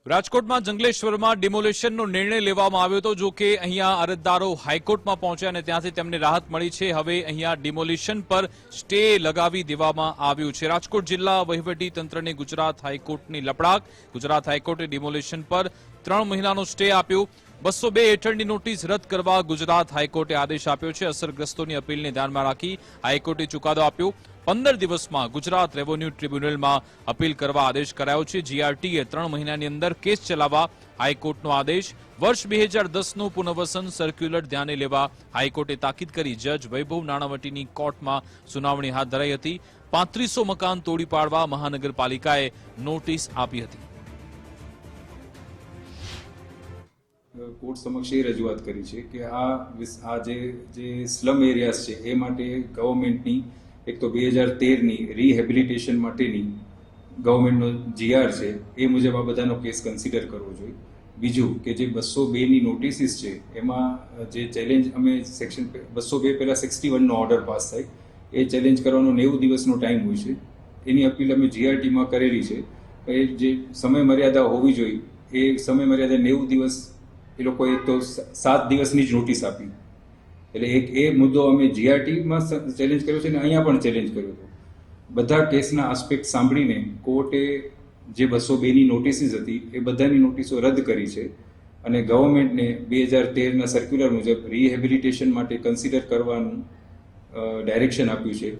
રાજકોટમાં જંગલેશ્વરમાં ડિમોલિશનનો નિર્ણય લેવામાં આવ્યો હતો, જો કે અહીંયા અરજદારો હાઈકોર્ટમાં પહોંચ્યા અને ત્યાંથી તેમને રાહત મળી છે. હવે અહીંયા ડિમોલિશન પર સ્ટે લગાવી દેવામાં આવ્યું છે. રાજકોટ જિલ્લા વહીવટી તંત્રને ગુજરાત હાઈકોર્ટની લપડાક. ગુજરાત હાઈકોર્ટે ડિમોલિશન પર 3 મહિનાનો સ્ટે આપ્યો. 202 હેઠળની નોટિસ રદ કરવા ગુજરાત હાઈકોર્ટે આદેશ આપ્યો છે. અસરગ્રસ્તોની અપીલને ધ્યાનમાં રાખી હાઈકોર્ટે ચુકાદો આપ્યો. 15 દિવસમાં ગુજરાત રેવન્યુ ટ્રિબ્યુનલમાં અપીલ કરવા આદેશ કરાયો છે. જીઆરટીએ 3 મહિનાની અંદર કેસ ચલાવવા હાઈકોર્ટનો આદેશ. વર્ષ 2010નું પુનર્વસન સર્ક્યુલર ધ્યાને લેવા હાઈકોર્ટે તાકીદ કરી. જજ વૈભવ નાણાવટીની કોર્ટમાં સુનાવણી હાથ ધરાઈ હતી. 3500 મકાન તોડી પાડવા મહાનગરપાલિકાએ નોટિસ આપી હતી. કોર્ટ સમક્ષ એ રજૂઆત કરી છે કે આ જે સ્લમ એરિયાઝ છે એ માટે ગવર્મેન્ટની એક તો 2013ની રિહેબિલિટેશન માટેની ગવર્મેન્ટનો જીઆર છે એ મુજબ આ બધાનો કેસ કન્સિડર કરવો જોઈએ. બીજું કે જે 202ની નોટિસીસ છે એમાં જે ચેલેન્જ અમે સેક્શન 202 પહેલાં 61નો ઓર્ડર પાસ થાય એ ચેલેન્જ કરવાનો 90 દિવસનો ટાઈમ હોય છે. એની અપીલ અમે જીઆરટીમાં કરેલી છે. એ જે સમય મર્યાદા હોવી જોઈએ એ સમય મર્યાદા 90 દિવસ એ લોકોએ તો 7 દિવસની જ નોટિસ આપી. એટલે એ મુદ્દો અમે જીઆરટીમાં ચેલેન્જ કર્યો છે અને અહીંયા પણ ચેલેન્જ કર્યો હતો. બધા કેસના આસ્પેક્ટ સાંભળીને કોર્ટે જે 202ની નોટિસીસ હતી એ બધાની નોટિસો રદ કરી છે અને ગવર્મેન્ટને 2013ના સર્ક્યુલર મુજબ રિહેબિલિટેશન માટે કન્સિડર કરવાનું ડાયરેક્શન આપ્યું છે.